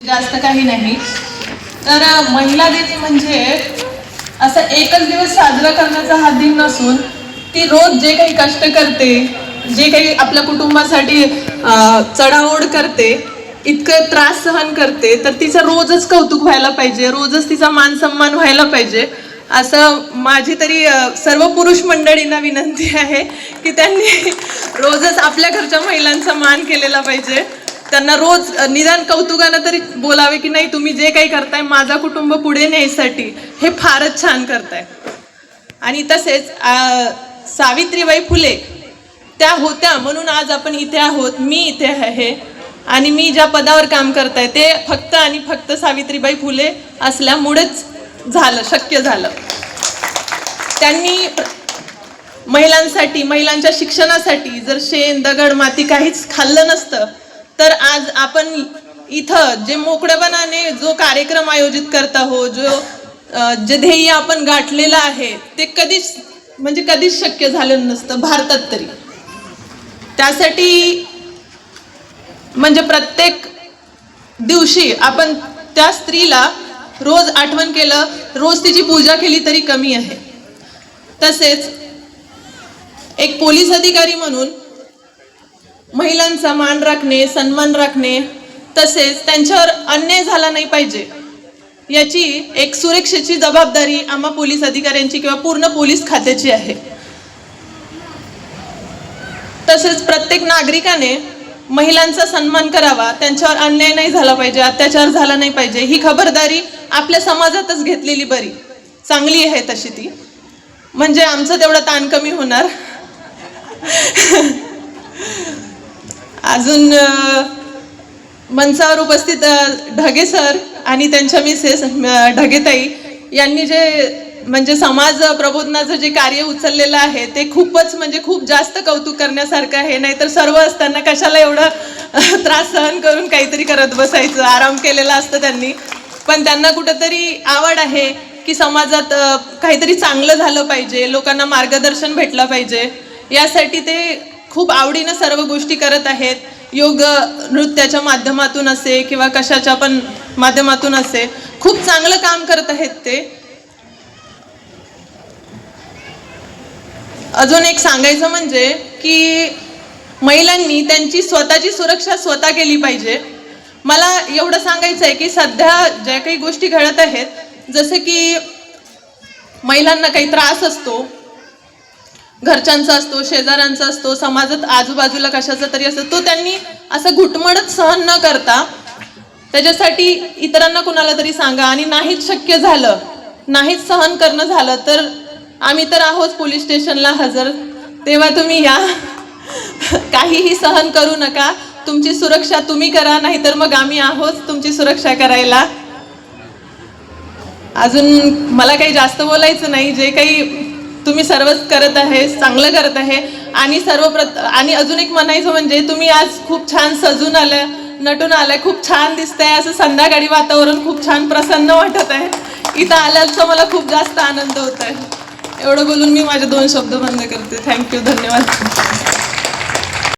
जास्त काही नाही। तर महिला दिन म्हणजे असं एकच दिवस साजरा करण्याचा हा दिन नसून ती रोज जे काही कष्ट करते, जे काही आपल्या कुटुंबासाठी चढाओढ करते, इतकं त्रास सहन करते, तर तिचं रोजच कौतुक व्हायला पाहिजे, रोजच तिचा मान सन्मान व्हायला पाहिजे। असं माझी तरी सर्व पुरुष मंडळींना विनंती आहे की त्यांनी रोजच आपल्या घरच्या महिलांचा मान केलेला पाहिजे। त्यांना रोज निदान कौतुकाने तरी बोलावे की नाही, तुम्ही जे काही करताय माझा कुटुंब पुढे न्यायसाठी हे फारच छान करताय। आणि तसेच सावित्रीबाई फुले त्या होत्या म्हणून आज आपण इथे आहोत, मी इथे आहे आणि मी ज्या पदावर काम करताय ते फक्त आणि फक्त सावित्रीबाई फुले असल्यामुळेच झालं, शक्य झालं। त्यांनी महिलांसाठी, महिलांच्या शिक्षणासाठी जर शेण दगड माती काहीच खाल्लं नसतं तर आज आपण इथं जे मोकळेपणाने जो कार्यक्रम आयोजित करत आहोत, जे ध्येय आपण गाठलेलं आहे ते कधीच शक्य झालं नसतं भारतात तरी। त्यासाठी म्हणजे प्रत्येक दिवशी आपण त्या स्त्रीला रोज आठवण केलं, रोज तिची पूजा केली तरी कमी आहे। तसेच एक पोलीस अधिकारी म्हणून महिलांचा मान राखणे, सन्मान राखणे, तसेच त्यांच्यावर अन्याय झाला नाही पाहिजे याची एक सुरक्षेची जबाबदारी आम्हा पोलीस अधिकाऱ्यांची किंवा पूर्ण पोलीस खात्याची आहे। तसेच प्रत्येक नागरिकाने महिलांचा सन्मान करावा, त्यांच्यावर अन्याय नाही झाला पाहिजे, अत्याचार झाला नाही पाहिजे, ही खबरदारी आपल्या समाजातच घेतलेली बरी, चांगली आहे तशी ती, म्हणजे आमचं तेवढं ताण कमी होणार। अजून मंचावर उपस्थित ढगे सर आणि त्यांच्या मिसेस ढगेताई यांनी जे म्हणजे समाज प्रबोधनाचं जे कार्य उचललेलं आहे ते खूप जास्त कौतुक करण्यासारखं आहे। नाहीतर सर्व असताना कशाला एवढं त्रास सहन करून काहीतरी करत बसायचं, आराम केलेला असतं त्यांनी, पण त्यांना कुठंतरी आवड आहे की समाजात काहीतरी चांगलं झालं पाहिजे, लोकांना मार्गदर्शन भेटलं पाहिजे, यासाठी ते खूप आवडीनं सर्व गोष्टी करत आहेत। योग नृत्याच्या माध्यमातून असे किंवा कशाच्या पण माध्यमातून असे खूप चांगलं काम करत आहेत ते। अजून एक सांगायचं म्हणजे की महिलांनी त्यांची स्वतःची सुरक्षा स्वतः केली पाहिजे। मला एवढं सांगायचं आहे की सध्या ज्या काही गोष्टी घडत आहेत, जसे की महिलांना काही त्रास असतो, घरच्यांचा असतो, शेजाऱ्यांचा असतो, समाजात आजूबाजूला कशाचा तरी असतो, तो त्यांनी असं घुटमळत सहन न करता त्याच्यासाठी इतरांना कुणाला तरी सांगा, आणि नाहीच शक्य झालं, नाहीच सहन करणं झालं तर आम्ही तर आहोत पोलीस स्टेशनला हजर, तेव्हा तुम्ही या, काहीही सहन करू नका, तुमची सुरक्षा तुम्ही करा, नाहीतर मग आम्ही आहोत तुमची सुरक्षा करायला। अजून मला काही जास्त बोलायचं नाही, जे काही तुम्ही सर्वच करत आहे चांगलं करत आहे। आणि अजून एक म्हणायचं म्हणजे तुम्ही आज खूप छान सजून आलाय, नटून आलाय, खूप छान दिसतंय, असं संध्याकाळी वातावरण खूप छान प्रसन्न वाटत आहे, इथं आल्याचा मला खूप जास्त आनंद होत आहे। एवढं बोलून मी माझे 2 शब्द बंद करते। थँक्यू, धन्यवाद।